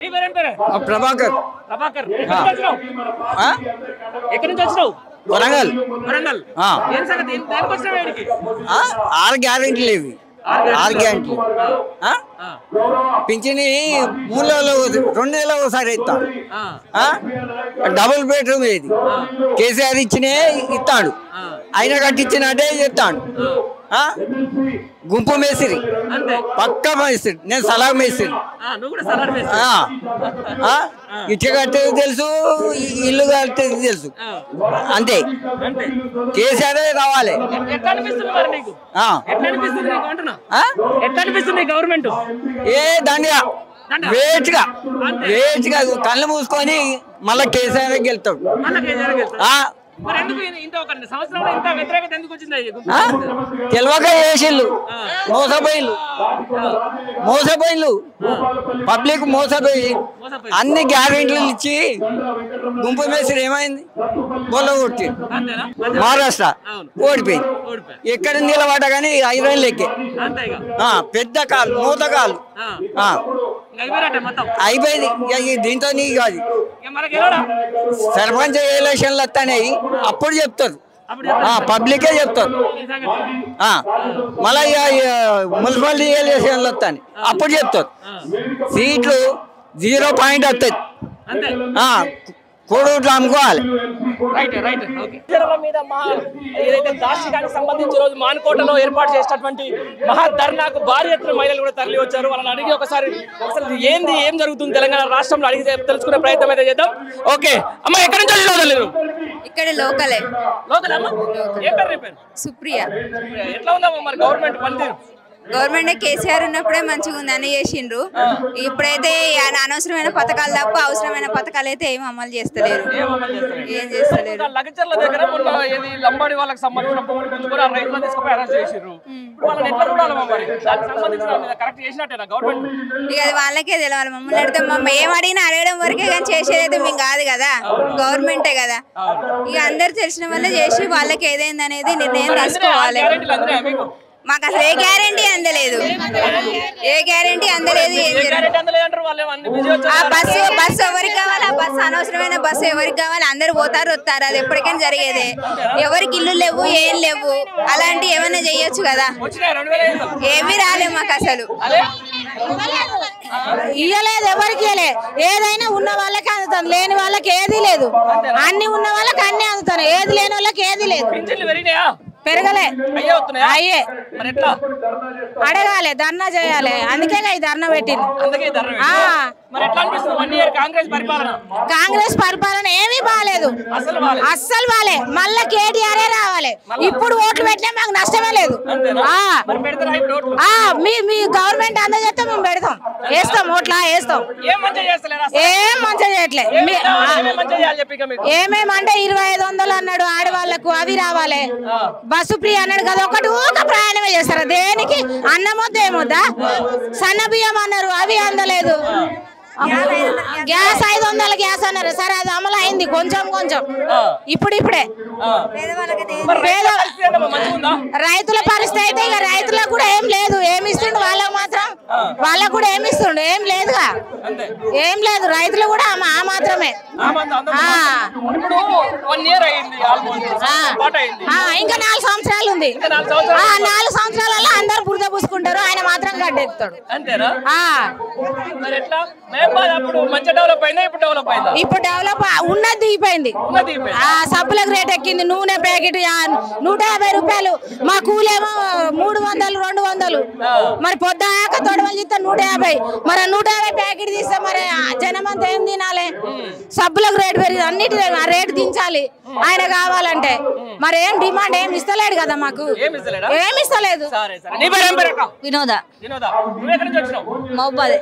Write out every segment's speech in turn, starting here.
ప్రభాకర్ ప్రభాకర్ ఎక్కడి నుంచి వచ్చినావు? వరంగల్ వరంగల్. ఏం సంగతి? దేనికి వచ్చినావు వీడికి? 6 గ్యారెంటీలు ఇవి 6 గ్యారెంటీలు పింఛని 3 నెలలు 2 నెలలు ఒకసారి ఇస్తాడు. డబుల్ బెడ్రూమ్ ఇది కేసీఆర్ ఇచ్చినే ఇస్తాడు. ఆయన కట్టించినట్టే చెప్తాడు. గుంపు మేసిరి పక్కా మేసిరి. నేను సలహా మేసిరి. ఇట్లా కట్టేది తెలుసు, ఇల్లు కట్టేది తెలుసు. అంతే. కేసీఆర్ రావాలి. గవర్నమెంట్ ఏ దండిగా వేచిగా కళ్ళు మూసుకొని మళ్ళా కేసీఆర్ గెలుతాడు. తెలియక చేసిళ్ళు మోసపోయిళ్ళు పబ్లిక్ మోసపోయి అన్ని గ్యారెంటీలు ఇచ్చి గుంపు మేసిరి ఏమైంది? బొల్ల కొట్టి మహారాష్ట్ర ఓడిపోయింది. ఎక్కడ నిలబడ్డ కానీ 5 రోజులు ఎక్కే పెద్ద కాలు మూత కాలు అయిపోయింది. దీంతో నీ కాదు సర్పంచ్ ఎలక్షన్లు వస్తాయి అప్పుడు చెప్తారు. పబ్లికే చెప్తారు. మళ్ళీ మున్సిపాలిటీ ఎలక్షన్లు వస్తాయి అప్పుడు చెప్తారు. సీట్లు 0 పాయింట్ వస్తాయి. కోడూట్లు అమ్ముకోవాలి. ఏదైతే దార్శికానికి సంబంధించి రోజు మాన్కోటలో ఏర్పాటు చేసినటువంటి మహాధర్నాకు భారీ ఎత్తున మహిళలు కూడా తరలి వచ్చారు. వాళ్ళని అడిగి ఒకసారి అసలు ఏం జరుగుతుంది తెలంగాణ రాష్ట్రంలో అడిగి తెలుసుకునే ప్రయత్నం అయితే చేద్దాం. ఓకే అమ్మ, ఎక్కడి నుంచి వచ్చి? ఇక్కడ లోకలే. సుప్రియ. ఎట్లా ఉందమ్మా మరి గవర్నమెంట్ పనితీరు? గవర్నమెంట్ కేసీఆర్ ఉన్నప్పుడే మంచిగా ఉంది అని చేసిండ్రు. ఇప్పుడైతే అనవసరమైన పథకాలు తప్ప అవసరమైన పథకాలు అయితే ఏం అమలు చేస్తలేరు. ఏం చేస్తలేరు. లగచర్ల దగ్గర మొన్న ఏది లంబాడి వాళ్ళకి సంబంధించిన భూములు గుంజుకొని ఆ రైతులను తీసుకుపోయి అరెస్ట్ చేసిర్రు. ఇప్పుడు వాళ్ళని ఎట్లా చూడాలి మరి? దానికి సంబంధించిన కరెక్ట్ చేసినట్టేనా గవర్నమెంట్? ఇక అది వాళ్ళకే తెలియాలి. మమ్మల్ని అడిగితే ఏం అడిగినా అడగడం వరకే కానీ చేసేదైతే మేము కాదు కదా, గవర్నమెంటే కదా. ఇక అందరు తెలిసిన వల్ల చేసి వాళ్ళకి ఏదైంది అనేది నిర్ణయం తీసుకోవాలి. మాకు అసలు ఏ గ్యారెంటీ అందలేదు. ఆ బస్సు ఎవరికి కావాలి? ఆ బస్సు అనవసరమైన బస్సు ఎవరికి కావాలి? అందరు పోతారు వస్తారు. అది ఎప్పటికైనా జరిగేదే. ఎవరికి ఇల్లు లేవు, ఏం లేవు. అలాంటి ఏమైనా చెయ్యొచ్చు కదా. ఏమీ రాలేవు మాకు అసలు. ఇయ్యలేదు, ఎవరికి ఇయ్యలేదు. ఏదైనా ఉన్న వాళ్ళకి అందుతుంది, లేని వాళ్ళకి ఏది లేదు. అన్ని ఉన్న వాళ్ళకి అన్ని అందుతాయి, ఏది లేని వాళ్ళకి ఏది లేదు. పెరగలే అయ్యే అడగాలి, ధర్నా చేయాలి. అందుకే ఈ ధర్నా పెట్టింది. కాంగ్రెస్ పరిపాలన ఏమీ బాగాలేదు, అస్సలు బాలే. మళ్ళా కేటీఆర్ రావాలి. ఇప్పుడు ఓట్లు పెట్టినా మాకు నష్టమే లేదు. మీ గవర్నమెంట్ అందజేస్తే మేము పెడతాం, వేస్తాం, ఓట్లా వేస్తాం. ఏం మంచిగా చేయట్లే. ఏమేమంటే 2500 అన్నాడు ఆడవాళ్లకు, అవి రావాలి. బస్సు ఫ్రీ అన్నాడు కదా, ఒకటి ఊక ప్రయాణమే చేస్తారు. దేనికి? అన్నమొద్ద ఏమొద్దా? సన్న బియ్యం అన్నారు, అవి అందలేదు. గ్యాస్ 500 గ్యాస్ అన్నారు. సరే అది అమలు అయింది కొంచెం ఇప్పుడే. రైతుల పరిస్థితి అయితే ఇక రైతులకు కూడా ఏం లేదు. ఏమి ఇస్తుండు వాళ్ళకు మాత్రం? వాళ్ళకు కూడా ఏమి ఇస్తుండు? ఏం లేదుగా, ఏం లేదు. రైతులు కూడా ఆ మాత్రమే. ఇంకా 4 సంవత్సరాలు ఉంది. 4 సంవత్సరాలలో అందరు బురద పూసుకుంటారు, ఆయన మాత్రం గడ్డెక్కుతాడు. ఇప్పుడు డెవలప్ ఉన్నది దిగిపోయింది. సబ్బులకు రేట్ ఎక్కింది. నూనె ప్యాకెట్ 150 రూపాయలు. మా కూలేమో 300 200. మరి పొద్దాక తొడవలు చేస్తే 150. మరి 150 ప్యాకెట్ తీస్తే మరి జనం అంతా ఏం తినాలి? సబ్బులకు రేటు పెరిగింది. అన్నిటి ఆ రేటు దించాలి ఆయన కావాలంటే. మరి ఏం డిమాండ్ ఏం ఇస్తలేడు కదా మాకు, ఏమి ఇస్తలేదు. వినోద మౌబాదే.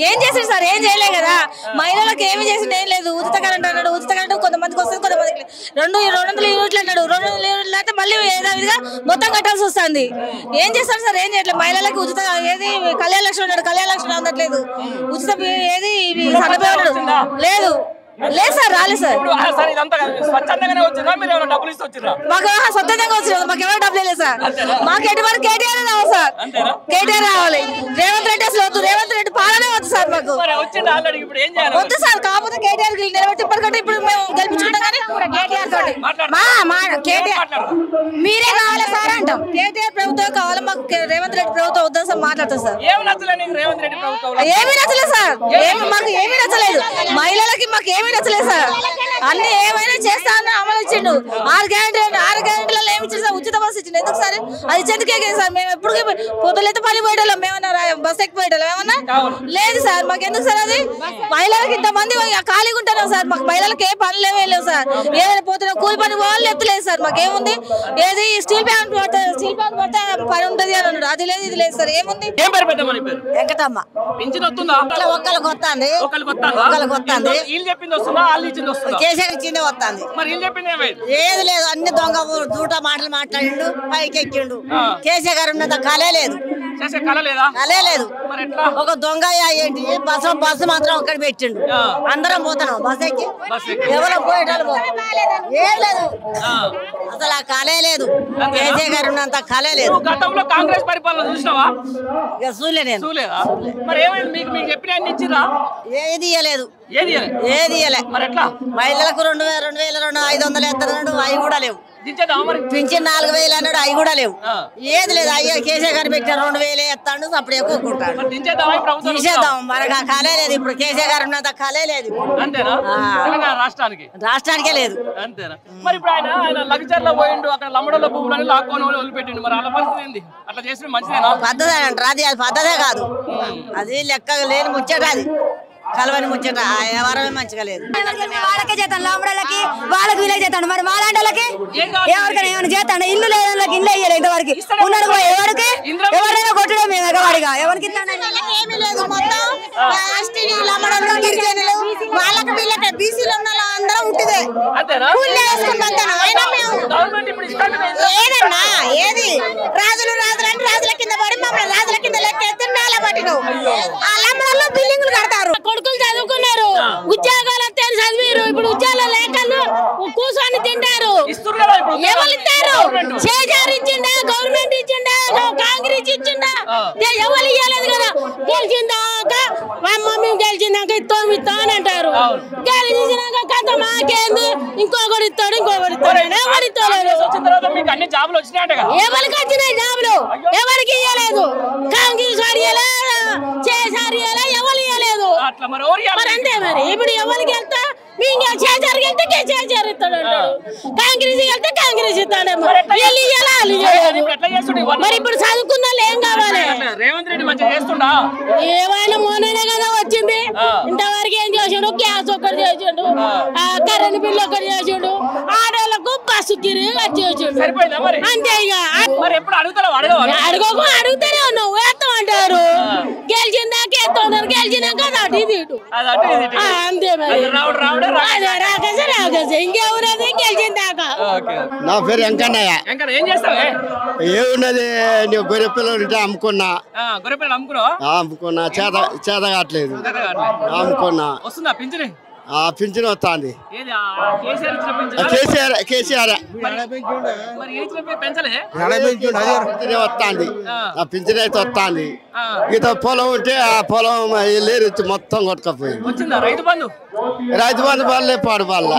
ఏం చేసారు సార్? ఏం చేయలేదు కదా. మహిళలకు ఏమి చేసింది ఏం లేదు. ఉచిత కరెంట్ అన్నాడు. ఉచిత కరెంట్ కొంతమందికి వస్తుంది, కొంతమందికి 200 యూనిట్లు అన్నాడు. 200 యూనిట్లు అయితే మళ్ళీ ఏదో విధిగా మొత్తం కట్టాల్సి వస్తుంది. ఏం చేస్తారు సార్? ఏం చేయట్లేదు. మహిళలకు ఉచిత ఏది కళ్యాణ లక్ష్మి అన్నాడు, కళ్యాణ లక్ష్మి అందట్లేదు. ఉచిత ఏది సన్నబియ్యం లేదు. లేదు సార్ రాలేదు సార్ ఇప్పుడు సార్ ఇదంతా స్వచ్ఛందంగానే వచ్చిందా మీరు ఏమైనా డబ్బులు ఇస్తే వచ్చిరా? మాకు స్వచ్ఛందంగా వచ్చింది మాకు ఎవరు డబ్బులు లేదు సార్ మాకు ఎటువంటి కేటీఆర్ రావాలి సార్ కేటీఆర్ రావాలి రేవంత్ రెడ్డి అసలు వద్దు రేవంత్ రెడ్డి పాలనే వద్దు సార్ మాకు వచ్చింది ఆల్రెడీ ఇప్పుడు ఏం చేయాలి వద్దు సార్ కాకపోతే కేటీఆర్ నిలబెట్టి ఇప్పటికంటే ఇప్పుడు మేము గెలిపించుకుంటాం కానీ కేటీఆర్ తోటి కేటీఆర్ మీరే కావాలి సార్ అంటాం కేటీఆర్ ప్రభుత్వం కావాలి మాకు రేవంత్ రెడ్డి ప్రభుత్వం వద్దా సార్ మాట్లాడతాం సార్ ఏమి నచ్చలేదు నీకు రేవంత్ రెడ్డి ప్రభుత్వం? ఏమీ నచ్చలేదు సార్ మాకు ఏమీ నచ్చలేదు మహిళలకి మాకు ఏమీ నచ్చలేదు సార్ అన్ని ఏమైనా చేస్తానని అమలు ఇచ్చిండు 6 గ్యారెంటీలలో ఏమి ఇచ్చిండు సార్ ఉచిత బస్సు ఇచ్చిండు ఎందుకు సార్ అది ఇచ్చేందుకే సార్ మేము ఎప్పుడు పొద్దులైతే పని పోయేటోళ్ళం మేమన్నా బస్ ఎక్కి పోయేటోళ్ళం ఏమన్నా లేదు సార్ మాకు ఎందుకు సార్ అది మహిళలకు ఇంతమంది ఖాళీగా ఉంటున్నాం సార్ మాకు మహిళలకు ఏ పనులు లేవు సార్ ఏదైనా పోతున్నా కూలి పని వాళ్ళు ఎత్తులేదు సార్ మాకేముంది ఏది స్టీల్ ప్లాంట్ పడితే పని ఉంటుంది అని అన్నాడు అది లేదు ఇది లేదు సార్ ఏముంది ఏం పేరు పెద్దమ్మని పేరు? వెంకటమ్మ పింఛన్ వస్తుందా? ఒక్కళ్ళకి వస్తుంది ఒకళ్ళకి వస్తుందా? వీళ్ళు చెప్పింది వస్తుందా వాళ్ళు ఇచ్చింది వస్తుందా? కేసీఆర్ ఇచ్చిందే వస్తుంది మరి వీళ్ళు చెప్పింది ఏమైంది? ఏది లేదు అన్ని దొంగ దూట మాటలు మాట్లాడిండు పైకి ఎక్కిండు కేసీఆర్ గారు ఉన్నంత కలే లేదు చేసే కళ లేదా? కలే లేదు మరి ఎట్లా? ఒక దొంగ ఏంటి బస్సు మాత్రం ఒక్కడి పెట్టిండు అందరం పోతున్నాం బస్ ఎక్కి ఎవరో పోయేటోళ్ళు ఏం లేదు అసలు ఆ కలే లేదు కేసీఆర్ గారు ఉన్నంత కలే లేదు గతంలో కాంగ్రెస్ పరిపాలన చూసినావా? ఇక చూలే నేను చూలేదా? మరి ఏమైంది మీకు చెప్పిన అన్ని ఇచ్చిరా? ఏది ఇయ్యలేదు ఏది ఇయ్యలే మరి ఎట్లా? మహిళలకు 2,500 ఎత్తన్నాడు అవి కూడా లేవు దించేదా మరి? పింఛన్ 4,000 అన్నాడు అవి కూడా లేవు ఏది లేదు అయ్యా కేసీఆర్ గారు పెట్టిన 2,000 ఎత్తాడు అప్పుడు ఎక్కువకుంటాడు తీసేద్దాం మనకు ఆ కళే లేదు ఇప్పుడు కేసీఆర్ గారు ఉన్నంత కళే లేదు అంతేనా? తెలంగాణ రాష్ట్రానికే లేదు అంతేనా? మరి ఇప్పుడు ఆయన లగ్జర్లో పోయిండు అక్కడ లంబడలో పువ్వులని లాక్కొని వదిలిపెట్టిండు మరి అలా పరిస్థితి ఏంది? అట్లా చేసిన మంచిదేనా? పద్ధతి అంటారు అది పద్ధతే కాదు అది లెక్క లేని ముచ్చట అది కలవని ముచ్చట ఎవరమే మంచిగా లేదు వాళ్ళకే చేస్తాను లాంబడలకి వాళ్ళకి వీళ్ళకి చేస్తాను మరి మాలాంటి ఎవరికైనా ఏమైనా చేస్తాను ఇల్లు లేదు ఇల్లు వేయలేదు ఇంతవరకు ఉన్నాడు ఎవరికి ఎవరైనా కొట్టడం మేము ఎగవాడిగా ఎవరికి ఏమీ లేదు మొత్తం వాళ్ళకి వీళ్ళకి బీసీలో ఉన్న అందరం ఉంటుందే ఏదన్నా ఏది రాజులు అంటే రాజుల కింద పడి మమ్మల్ని రాజుల కింద లెక్క నేల పట్టినావు వాళ్ళ బిల్డింగులు కడతారు కొడుకులు చదువుకున్నారు ఉద్యోగాలు చదివారు ఇప్పుడు ఉద్యోగాలు లేకలు కూర్చొని తింటారు ఎవరు ఇస్తారు చేజారు ఇచ్చిండా గవర్నమెంట్ ఇచ్చిండా కాంగ్రెస్ ఇచ్చిండా ఎవరు ఇవ్వలేదు కదా గెలిచిందాక మేము గెలిచిందాక ఇస్తాం అని అంటారు గెలిచినాక కథ మాకేంది ఇంకొకరు ఇస్తాడు ఇంకొకరు ఇస్తాడు ఎవరు ఇస్తలేరు ఎవరికి వచ్చినాయి జాబులు ఎవరికి ఇవ్వలేదు కాంగ్రెస్ వారు చేసారు ఎవరు ఇవ్వలేదు మరి అంతే మరి ఇప్పుడు ఎవరికి వెళ్తా మేము చేసారు వెళ్తే చేసారు ఇస్తాడు అంటాడు కాంగ్రెస్ వెళ్తే కాంగ్రెస్ ఇస్తాడేమో మరి ఇప్పుడు చదువుకున్న ఏం కావాలి రేవంత్ రెడ్డి మంచిగా చేస్తుండా ఏమైనా మొన్ననే కదా వచ్చింది ఇంతవరకు ఏం చేసాడు గ్యాస్ ఒకటి చేసాడు కరెంట్ బిల్లు ఒకటి చేసాడు ఆడవాళ్ళకు బస్సు తిరిగి వచ్చేసాడు అంతే ఇక అడుగుతానే ఉన్నావు వేస్తామంటారు గెలిచిందాక వేస్తాడు గెలిచినాక అటు ఇది అంతే మరి రాకేశ ఇంకెవరది గెలిచిందాక నా పేరు వెంకన్నయ్య ఏం చేస్తావే ఏమున్నది నువ్వు గొర్రె పిల్లలు ఉంటే అమ్ముకున్నా అమ్ముకున్నా చేత కావట్లేదు అమ్ముకున్నా వస్తుందా పింఛన్ పింఛన్ వస్తుంది కేసీఆర్ వస్తుంది ఆ పింఛన్ అయితే వస్తుంది ఇక పొలం ఉంటే ఆ పొలం లేరు మొత్తం కొట్టుకపోయింది రైతు బంధు వాళ్ళే పాడు వాళ్ళ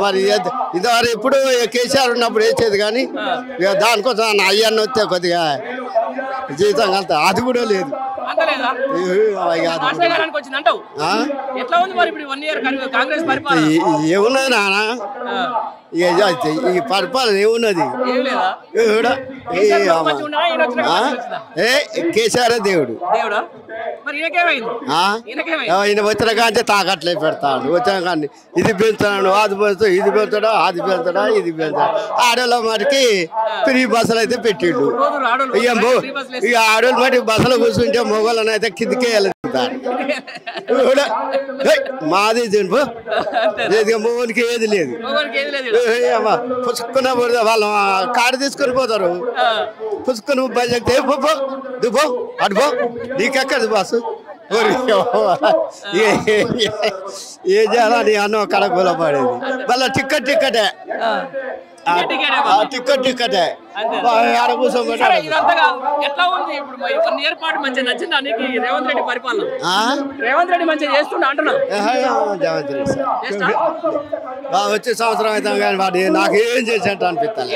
మరి ఇదివరకు ఇప్పుడు కేసీఆర్ ఉన్నప్పుడు వేసేది కానీ ఇక దానికోసం అయ్యన్న వస్తే కొద్దిగా జీవితం కలితే అది కూడా లేదు ఏమున్నది నాన్న ఈ పరిపాలన ఏమున్నది కేసీఆర్ దేవుడు ఈయన వచ్చిన కానీ తాకట్లే పెడతాడు వచ్చిన కానీ ఇది పెంచుతాడు అది పెంచుతాడు ఇది పెంచుతాడు అది పెంచుతాడా ఇది పెంచుతాడు ఆడోళ్ళ మటుకి ఫ్రీ బస్సులు అయితే పెట్టిండు ఇక ఆడోళ్ళు మటుకు బస్సులో కూర్చుంటే మొగోళ్ళని అయితే కిందికే వెళ్తారు మాది మొగోనికి ఏది లేదు పుచ్చుకున్న వాళ్ళు కారు తీసుకొని పోతారు పుచ్చుకొని బండి దిపో అటుపో నీకెక్కడిది బాసు ఏం చేయాలని అన్న కడగూల పడేది మళ్ళీ టిక్కెటే టిక్కెటే ఆడ కూర్చోబెట్టి ఎట్లా ఉంది ఇప్పుడు 1 ఇయర్ పాటు మంచిగా నచ్చిందా నీకు రేవంత్ రెడ్డి పరిపాలన? రేవంత్ రెడ్డి మంచిగా చేస్తున్నా అంటున్నా. వచ్చే సంవత్సరం అయితే కానీ వాడు నాకేం చేసేట అనిపిస్తాను.